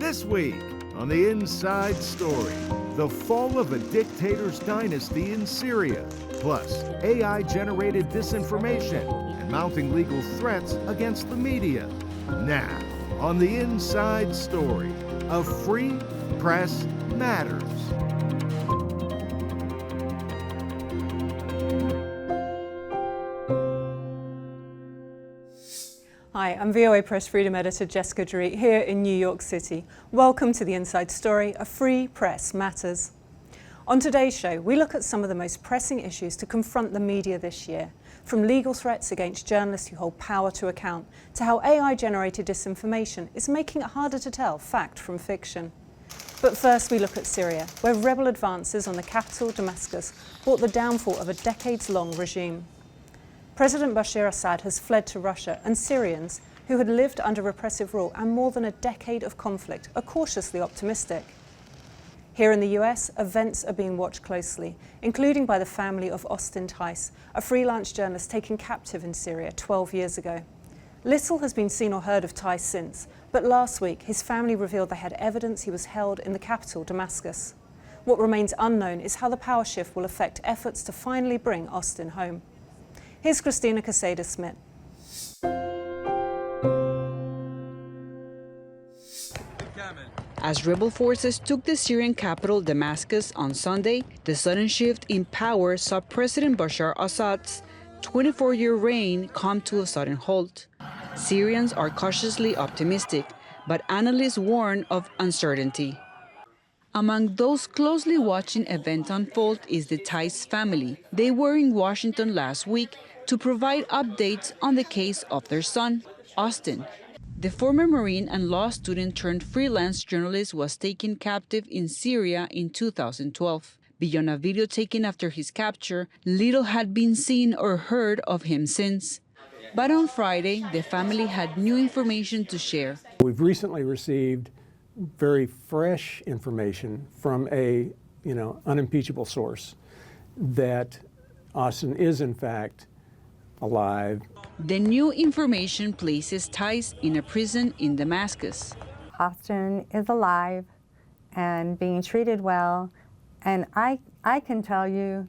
This week on The Inside Story, the fall of a dictator's dynasty in Syria, plus AI-generated disinformation and mounting legal threats against the media. Now, on The Inside Story, a free press matters. Hi, I'm VOA Press Freedom Editor Jessica Dorit here in New York City. Welcome to The Inside Story, a free press matters. On today's show, we look at some of the most pressing issues to confront the media this year, from legal threats against journalists who hold power to account, to how AI-generated disinformation is making it harder to tell fact from fiction. But first we look at Syria, where rebel advances on the capital, Damascus, brought the downfall of a decades-long regime. President Bashar al-Assad has fled to Russia, and Syrians, who had lived under repressive rule and more than a decade of conflict, are cautiously optimistic. Here in the US, events are being watched closely, including by the family of Austin Tice, a freelance journalist taken captive in Syria 12 years ago. Little has been seen or heard of Tice since, but last week his family revealed they had evidence he was held in the capital, Damascus. What remains unknown is how the power shift will affect efforts to finally bring Austin home. Here's Christina Casada-Smith. As rebel forces took the Syrian capital Damascus on Sunday, the sudden shift in power saw President Bashar al-Assad's 24-year reign come to a sudden halt. Syrians are cautiously optimistic, but analysts warn of uncertainty. Among those closely watching event unfold is the Tice family. They were in Washington last week to provide updates on the case of their son, Austin. The former Marine and law student turned freelance journalist was taken captive in Syria in 2012. Beyond a video taken after his capture, little had been seen or heard of him since. But on Friday, the family had new information to share. We've recently received very fresh information from a unimpeachable source that Austin is in fact alive. The new information places Tice in a prison in Damascus. Austin is alive and being treated well, and I can tell you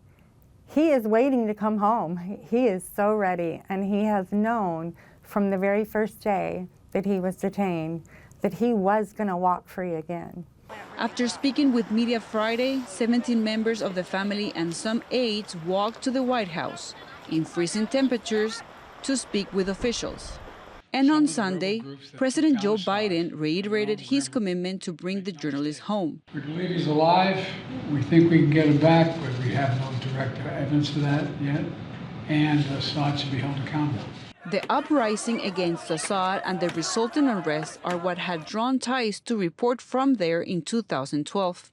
he is waiting to come home. He is so ready, and he has known from the very first day that he was detained that he was going to walk free again. After speaking with media Friday, 17 members of the family and some aides walked to the White House in freezing temperatures to speak with officials. And on Sunday, President Joe Biden reiterated his commitment to bring the journalist home. We believe he's alive. We think we can get him back, but we have no direct evidence of that yet. And Assad should be held accountable. The uprising against Assad and the resultant unrest are what had drawn Tice to report from there in 2012.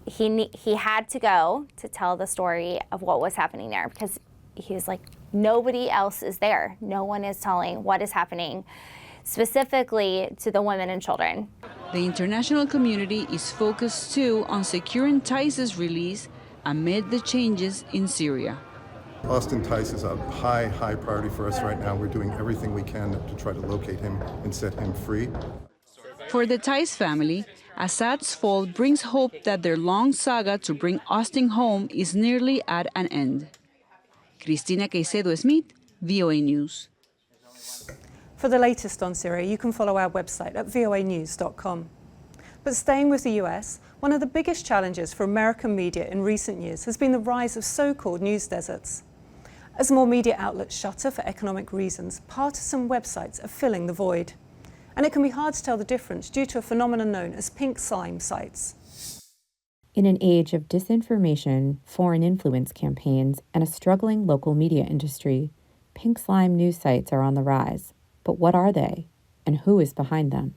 He had to go to tell the story of what was happening there, because he was like, nobody else is there. No one is telling what is happening, specifically to the women and children. The international community is focused too on securing Tice's release amid the changes in Syria. Austin Tice is a high priority for us right now. We're doing everything we can to try to locate him and set him free. For the Tice family, Assad's fall brings hope that their long saga to bring Austin home is nearly at an end. Christina Casada-Smith, VOA News. For the latest on Syria, you can follow our website at voanews.com. But staying with the US, one of the biggest challenges for American media in recent years has been the rise of so-called news deserts. As more media outlets shutter for economic reasons, partisan websites are filling the void. And it can be hard to tell the difference due to a phenomenon known as pink slime sites. In an age of disinformation, foreign influence campaigns, and a struggling local media industry, pink slime news sites are on the rise. But what are they, and who is behind them?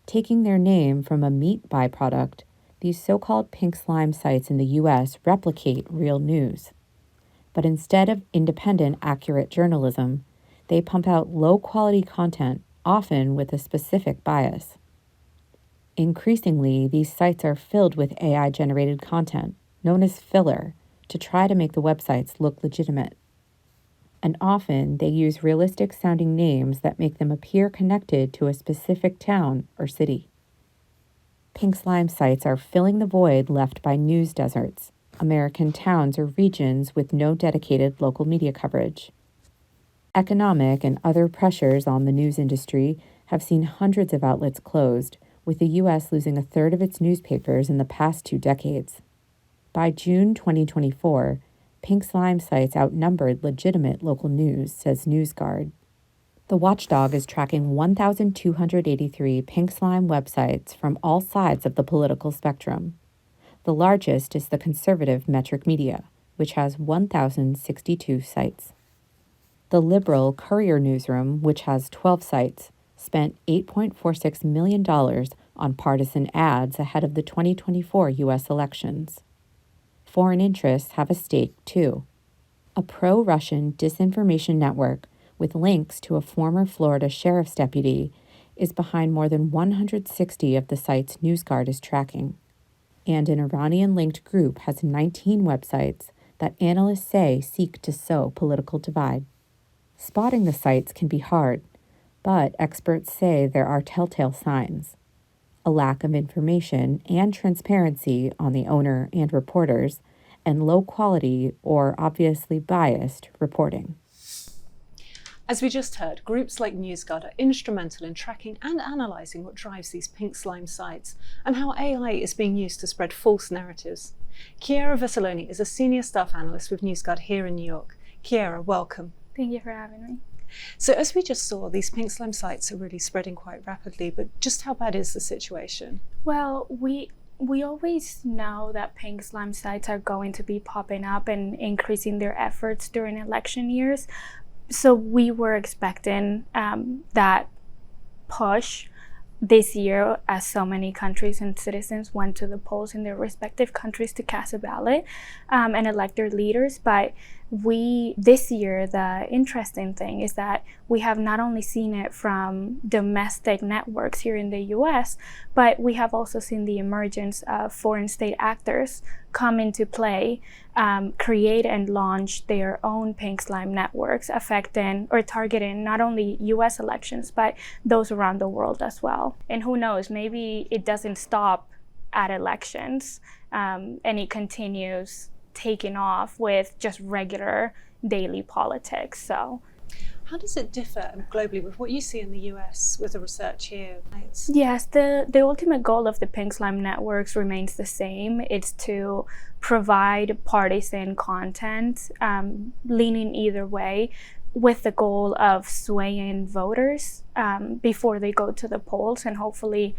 Taking their name from a meat byproduct, these so-called pink slime sites in the U.S. replicate real news. But instead of independent, accurate journalism, they pump out low-quality content, often with a specific bias. Increasingly, these sites are filled with AI-generated content, known as filler, to try to make the websites look legitimate. And often, they use realistic-sounding names that make them appear connected to a specific town or city. Pink slime sites are filling the void left by news deserts, American towns or regions with no dedicated local media coverage. Economic and other pressures on the news industry have seen hundreds of outlets closed, with the U.S. losing a third of its newspapers in the past 2 decades. By June 2024, pink slime sites outnumbered legitimate local news, says NewsGuard. The watchdog is tracking 1,283 pink slime websites from all sides of the political spectrum. The largest is the conservative Metric Media, which has 1,062 sites. The liberal Courier Newsroom, which has 12 sites, spent $8.46 million on partisan ads ahead of the 2024 U.S. elections. Foreign interests have a stake, too. A pro-Russian disinformation network with links to a former Florida sheriff's deputy is behind more than 160 of the sites NewsGuard is tracking. And an Iranian-linked group has 19 websites that analysts say seek to sow political divide. Spotting the sites can be hard, but experts say there are telltale signs: a lack of information and transparency on the owner and reporters, and low quality or obviously biased reporting. As we just heard, groups like NewsGuard are instrumental in tracking and analysing what drives these pink slime sites and how AI is being used to spread false narratives. Chiara Vesaloni is a senior staff analyst with NewsGuard here in New York. Chiara, welcome. Thank you for having me. So as we just saw, these pink slime sites are really spreading quite rapidly, but just how bad is the situation? Well, we always know that pink slime sites are going to be popping up and increasing their efforts during election years. So we were expecting that push this year, as so many countries and citizens went to the polls in their respective countries to cast a ballot and elect their leaders. But this year, the interesting thing is that we have not only seen it from domestic networks here in the US, but we have also seen the emergence of foreign state actors come into play, create and launch their own pink slime networks, affecting or targeting not only US elections, but those around the world as well. And who knows, maybe it doesn't stop at elections and it continues taking off with just regular daily politics. So how does it differ globally with what you see in the US with the research here? Yes, the ultimate goal of the pink slime networks remains the same. It's to provide partisan content, leaning either way, with the goal of swaying voters before they go to the polls and hopefully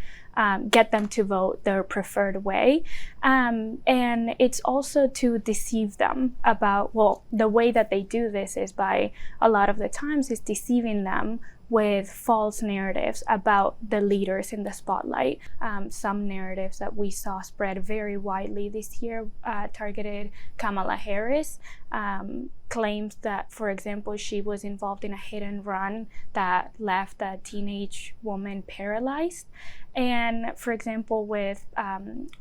get them to vote their preferred way. And it's also to deceive them about, well, the way that they do this is by, a lot of the times, is deceiving them with false narratives about the leaders in the spotlight. Some narratives that we saw spread very widely this year targeted Kamala Harris, claims that, for example, she was involved in a hit and run that left a teenage woman paralyzed. And for example, with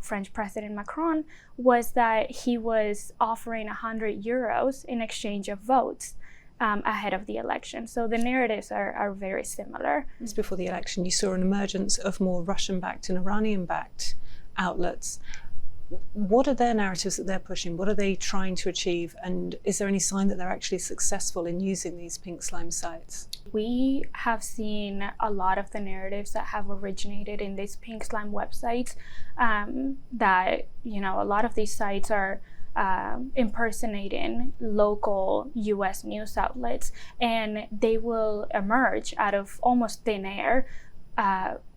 French President Macron, was that he was offering 100 euros in exchange of votes ahead of the election. So the narratives are very similar. Just before the election, you saw an emergence of more Russian-backed and Iranian-backed outlets. What are their narratives that they're pushing? What are they trying to achieve? And is there any sign that they're actually successful in using these pink slime sites? We have seen a lot of the narratives that have originated in these pink slime websites that, a lot of these sites are impersonating local US news outlets, and they will emerge out of almost thin air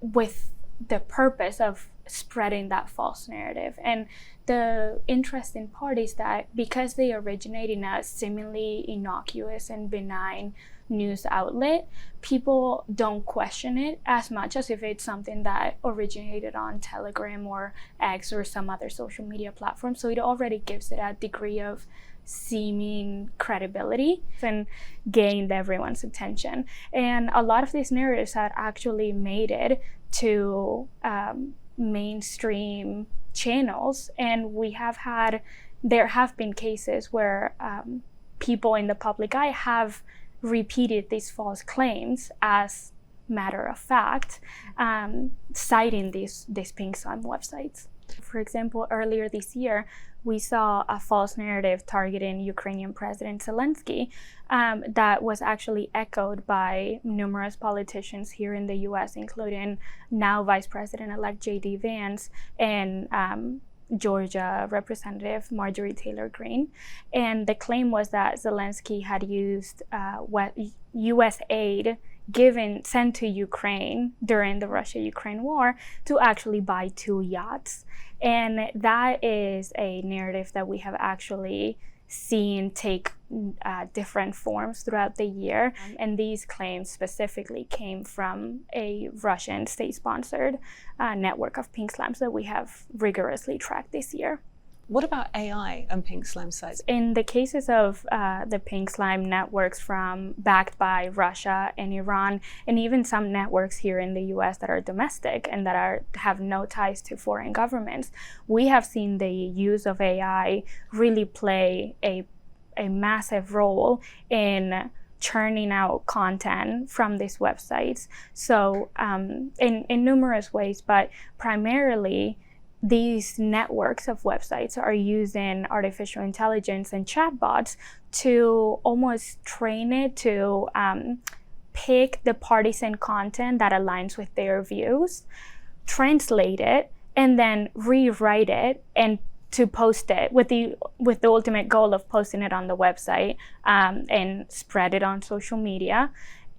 with the purpose of spreading that false narrative. And the interesting part is that because they originate in a seemingly innocuous and benign news outlet, people don't question it as much as if it's something that originated on Telegram or X or some other social media platform. So it already gives it a degree of seeming credibility and gained everyone's attention. And a lot of these narratives had actually made it to mainstream channels, and there have been cases where people in the public eye have repeated these false claims as matter of fact, citing these pink slime websites. For example, earlier this year, we saw a false narrative targeting Ukrainian President Zelensky that was actually echoed by numerous politicians here in the US, including now Vice President-elect J.D. Vance and Georgia Representative Marjorie Taylor Greene. And the claim was that Zelensky had used US aid sent to Ukraine during the Russia-Ukraine war to actually buy 2 yachts. And that is a narrative that we have actually seen take different forms throughout the year. And these claims specifically came from a Russian state-sponsored network of pink slimes that we have rigorously tracked this year. What about AI and pink slime sites? In the cases of the pink slime networks backed by Russia and Iran, and even some networks here in the US that are domestic and that have no ties to foreign governments, we have seen the use of AI really play a massive role in churning out content from these websites. So in numerous ways, but primarily, these networks of websites are using artificial intelligence and chatbots to almost train it to pick the partisan content that aligns with their views, translate it, and then rewrite it and to post it with the ultimate goal of posting it on the website and spread it on social media.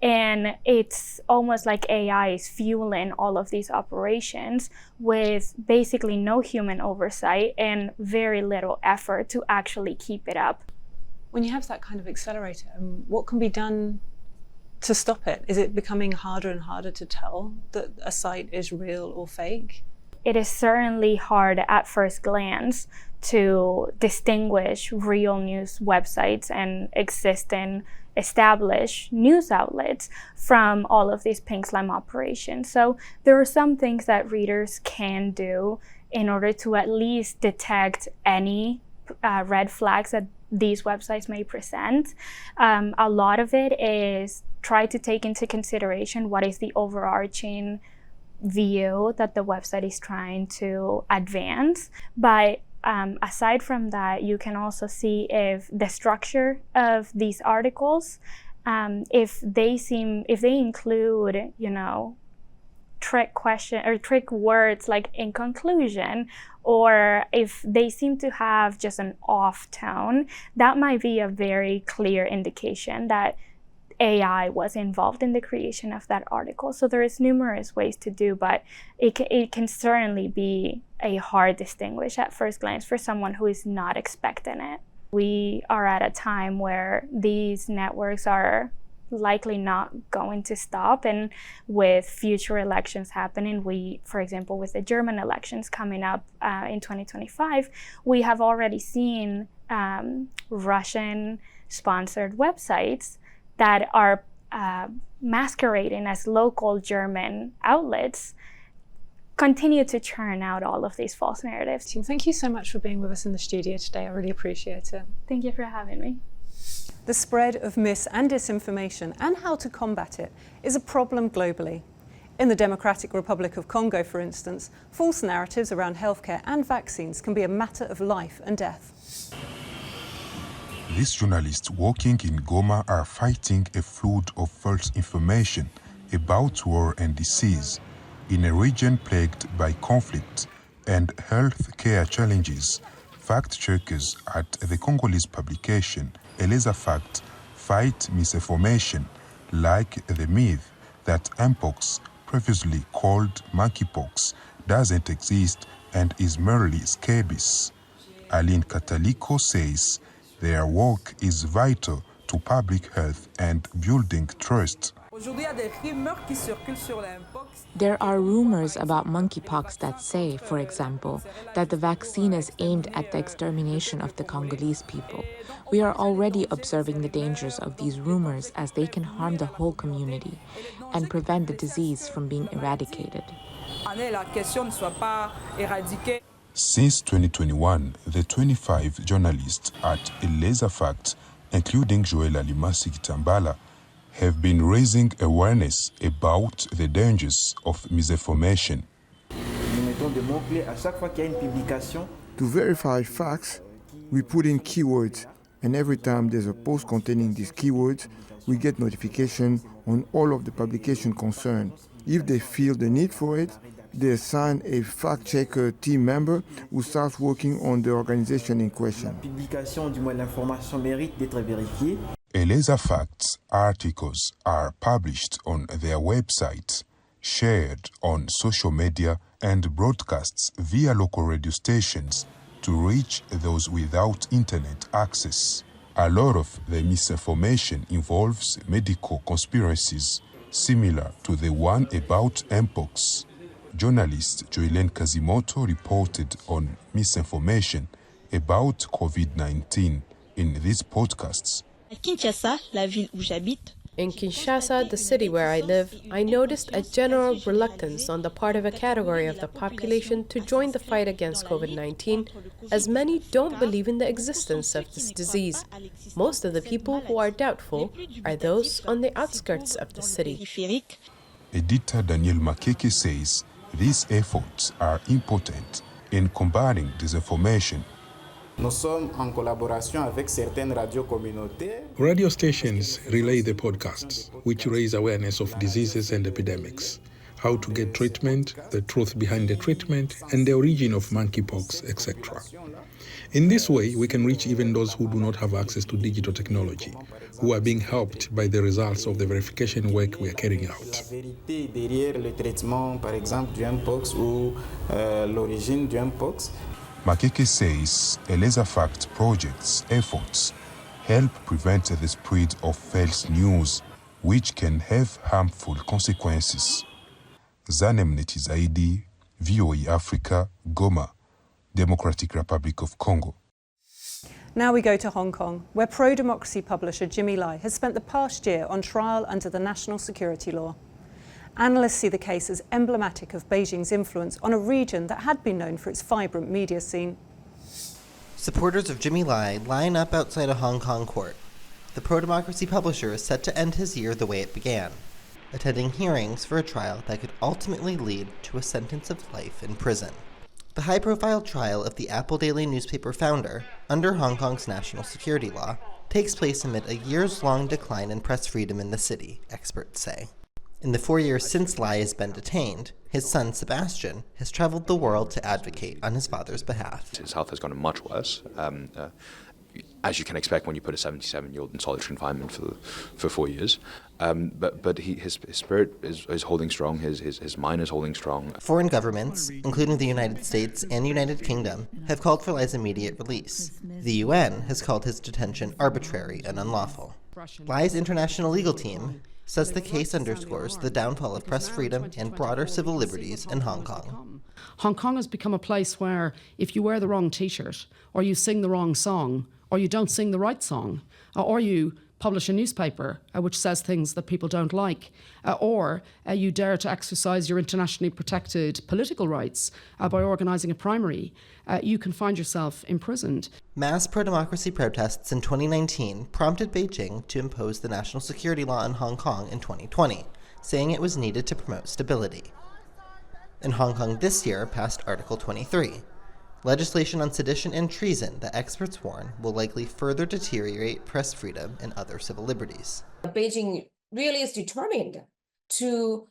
And it's almost like AI is fueling all of these operations with basically no human oversight and very little effort to actually keep it up. When you have that kind of accelerator, what can be done to stop it? Is it becoming harder and harder to tell that a site is real or fake? It is certainly hard at first glance to distinguish real news websites and existing established news outlets from all of these pink slime operations. So there are some things that readers can do in order to at least detect any red flags that these websites may present. A lot of it is try to take into consideration what is the overarching view that the website is trying to advance. But aside from that, you can also see if the structure of these articles, if they include, trick words like in conclusion, or if they seem to have just an off tone, that might be a very clear indication that AI was involved in the creation of that article. So there is numerous ways to do, but it can certainly be a hard distinguish at first glance for someone who is not expecting it. We are at a time where these networks are likely not going to stop, and with future elections happening, for example, with the German elections coming up in 2025, we have already seen Russian-sponsored websites that are masquerading as local German outlets continue to churn out all of these false narratives. Thank you so much for being with us in the studio today. I really appreciate it. Thank you for having me. The spread of mis- and disinformation and how to combat it is a problem globally. In the Democratic Republic of Congo, for instance, false narratives around healthcare and vaccines can be a matter of life and death. These journalists working in Goma are fighting a flood of false information about war and disease in a region plagued by conflict and health care challenges. Fact-checkers at the Congolese publication Eleza Fact fight misinformation like the myth that mpox, previously called monkeypox, doesn't exist and is merely scabies. Aline Kataliko says their work is vital to public health and building trust. There are rumors about monkeypox that say, for example, that the vaccine is aimed at the extermination of the Congolese people. We are already observing the dangers of these rumors as they can harm the whole community and prevent the disease from being eradicated. Since 2021, the 25 journalists at Eleza Fact, including Joël Alimasi Kitambala, have been raising awareness about the dangers of misinformation. To verify facts, we put in keywords, and every time there's a post containing these keywords, we get notification on all of the publications concerned. If they feel the need for it, they assign a fact-checker team member who starts working on the organization in question. ELESA Facts articles are published on their website, shared on social media, and broadcasts via local radio stations to reach those without internet access. A lot of the misinformation involves medical conspiracies, similar to the one about Mpox. Journalist Joylene Kazimoto reported on misinformation about COVID-19 in these podcasts. In Kinshasa, the city where I live, I noticed a general reluctance on the part of a category of the population to join the fight against COVID-19, as many don't believe in the existence of this disease. Most of the people who are doubtful are those on the outskirts of the city. Editor Daniel Makeke says these efforts are important in combating disinformation. Radio stations relay the podcasts, which raise awareness of diseases and epidemics, how to get treatment, the truth behind the treatment, and the origin of monkeypox, etc. In this way, we can reach even those who do not have access to digital technology, who are being helped by the results of the verification work we are carrying out. Makeke says ELESA Fact Project's efforts help prevent the spread of false news, which can have harmful consequences. Zanemneti Zaidi, VOA Africa, Goma, Democratic Republic of Congo. Now we go to Hong Kong, where pro-democracy publisher Jimmy Lai has spent the past year on trial under the national security law. Analysts see the case as emblematic of Beijing's influence on a region that had been known for its vibrant media scene. Supporters of Jimmy Lai line up outside a Hong Kong court. The pro-democracy publisher is set to end his year the way it began, attending hearings for a trial that could ultimately lead to a sentence of life in prison. The high-profile trial of the Apple Daily newspaper founder, under Hong Kong's national security law, takes place amid a years-long decline in press freedom in the city, experts say. In the 4 years since Lai has been detained, his son Sebastian has traveled the world to advocate on his father's behalf. His health has gotten much worse, as you can expect when you put a 77-year-old in solitary confinement for 4 years. But his spirit is holding strong, his mind is holding strong. Foreign governments, including the United States and United Kingdom, have called for Lai's immediate release. The UN has called his detention arbitrary and unlawful. Lai's international legal team says the case underscores the downfall of press freedom and broader civil liberties in Hong Kong. Hong Kong has become a place where if you wear the wrong t-shirt, or you sing the wrong song, or you don't sing the right song, or you publish a newspaper which says things that people don't like, or you dare to exercise your internationally protected political rights by organising a primary, you can find yourself imprisoned. Mass pro-democracy protests in 2019 prompted Beijing to impose the national security law in Hong Kong in 2020, saying it was needed to promote stability. In Hong Kong this year passed Article 23, legislation on sedition and treason that experts warn will likely further deteriorate press freedom and other civil liberties. Beijing really is determined to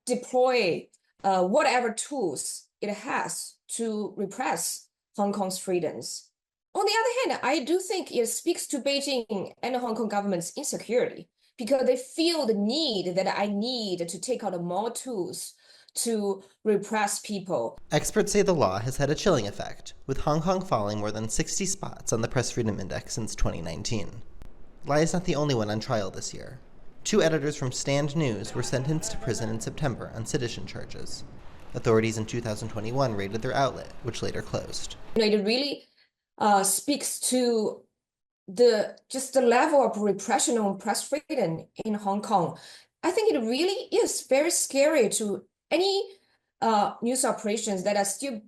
deploy whatever tools it has to repress Hong Kong's freedoms. On the other hand, I do think it speaks to Beijing and the Hong Kong government's insecurity, because they feel the need that I need to take out more tools to repress people. Experts say the law has had a chilling effect, with Hong Kong falling more than 60 spots on the Press Freedom Index since 2019. Lai is not the only one on trial this year. 2 editors from Stand News were sentenced to prison in September on sedition charges. Authorities in 2021 raided their outlet, which later closed. It really speaks to the level of repression on press freedom in Hong Kong. I think it really is very scary to any news operations that are still,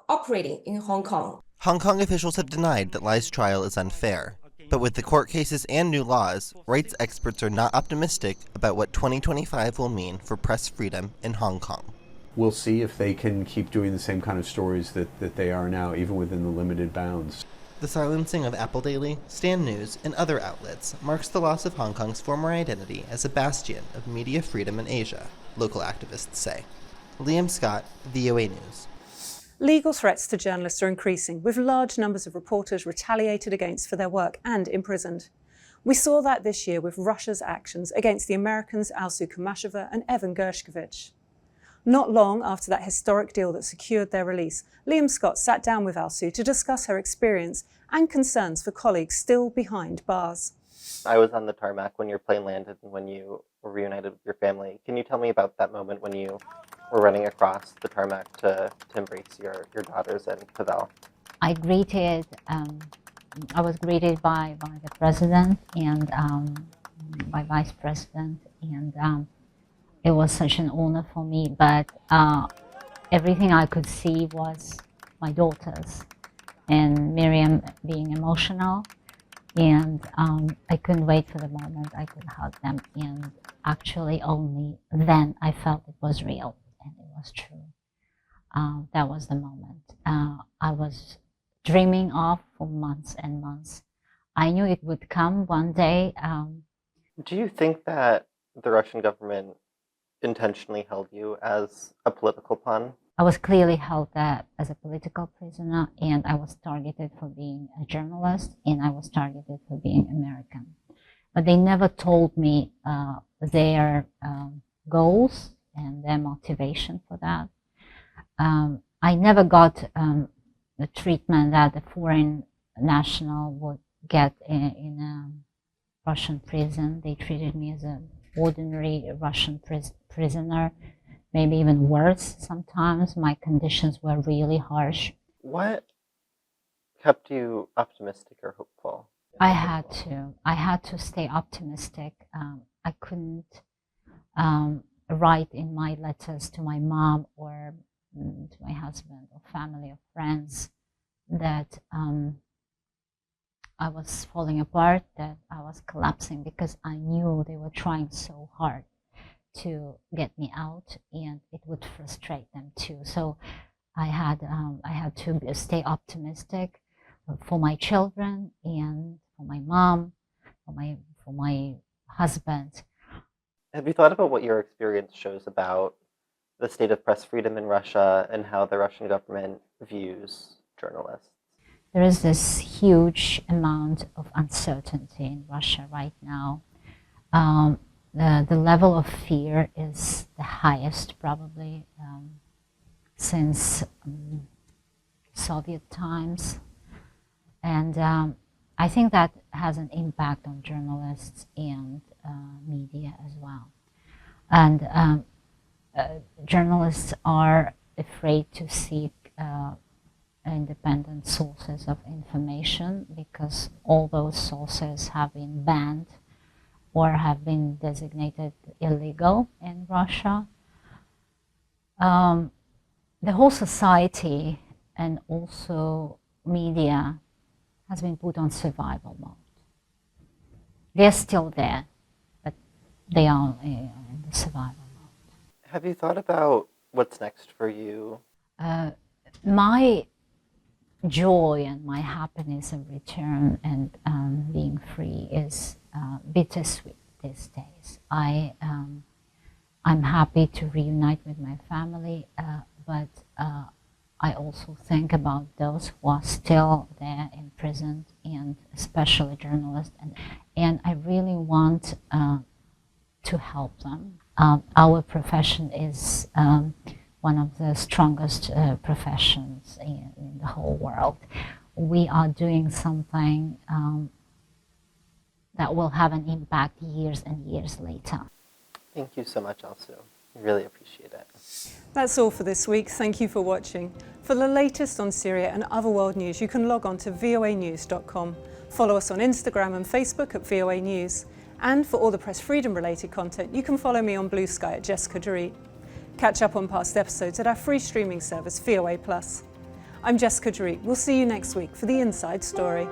operating in Hong Kong. Hong Kong officials have denied that Lai's trial is unfair. But with the court cases and new laws, rights experts are not optimistic about what 2025 will mean for press freedom in Hong Kong. We'll see if they can keep doing the same kind of stories that they are now, even within the limited bounds. The silencing of Apple Daily, Stand News, and other outlets marks the loss of Hong Kong's former identity as a bastion of media freedom in Asia, local activists say. Liam Scott, VOA News. Legal threats to journalists are increasing, with large numbers of reporters retaliated against for their work and imprisoned. We saw that this year with Russia's actions against the Americans Alsu Kamasheva and Evan Gershkovich. Not long after that historic deal that secured their release, Liam Scott sat down with Alsu to discuss her experience and concerns for colleagues still behind bars. I was on the tarmac when your plane landed and when you were reunited with your family. Can you tell me about that moment when you were running across the tarmac to embrace your daughters and Pavel? I was greeted by the president and by vice president, and it was such an honor for me, but everything I could see was my daughters and Miriam being emotional, and I couldn't wait for the moment I could hug them, and actually only then I felt it was real and it was true. That was the moment I was dreaming of for months and months. I knew it would come one day. Do you think that the Russian government intentionally held you as a political pawn? I was clearly held as a political prisoner, and I was targeted for being a journalist, and I was targeted for being American. But they never told me their goals and their motivation for that. I never got the treatment that a foreign national would get in a Russian prison. They treated me as an ordinary Russian prisoner, maybe even worse sometimes. My conditions were really harsh. What kept you optimistic or hopeful? I had to stay optimistic. I couldn't write in my letters to my mom or to my husband or family or friends that I was falling apart, that I was collapsing, because I knew they were trying so hard to get me out, and it would frustrate them too. So I had to stay optimistic for my children and for my mom, for my husband. Have you thought about what your experience shows about the state of press freedom in Russia and how the Russian government views journalists? There is this huge amount of uncertainty in Russia right now. The level of fear is the highest probably since Soviet times. And I think that has an impact on journalists and media as well. And journalists are afraid to seek independent sources of information because all those sources have been banned or have been designated illegal in Russia. The whole society and also media has been put on survival mode. They're still there, but they are in the survival mode. Have you thought about what's next for you? My joy and my happiness of return and being free is bittersweet these days. I'm happy to reunite with my family, but I also think about those who are still there imprisoned, and especially journalists, and I really want to help them. Our profession is one of the strongest professions in the whole world. We are doing something that will have an impact years and years later. Thank you so much, Alsu. Really appreciate it. That's all for this week. Thank you for watching. For the latest on Syria and other world news, you can log on to voanews.com. Follow us on Instagram and Facebook at VOA News. And for all the press freedom related content, you can follow me on Blue Sky at Jessica Dorit. Catch up on past episodes at our free streaming service, VOA+. I'm Jessica Dorit. We'll see you next week for The Inside Story.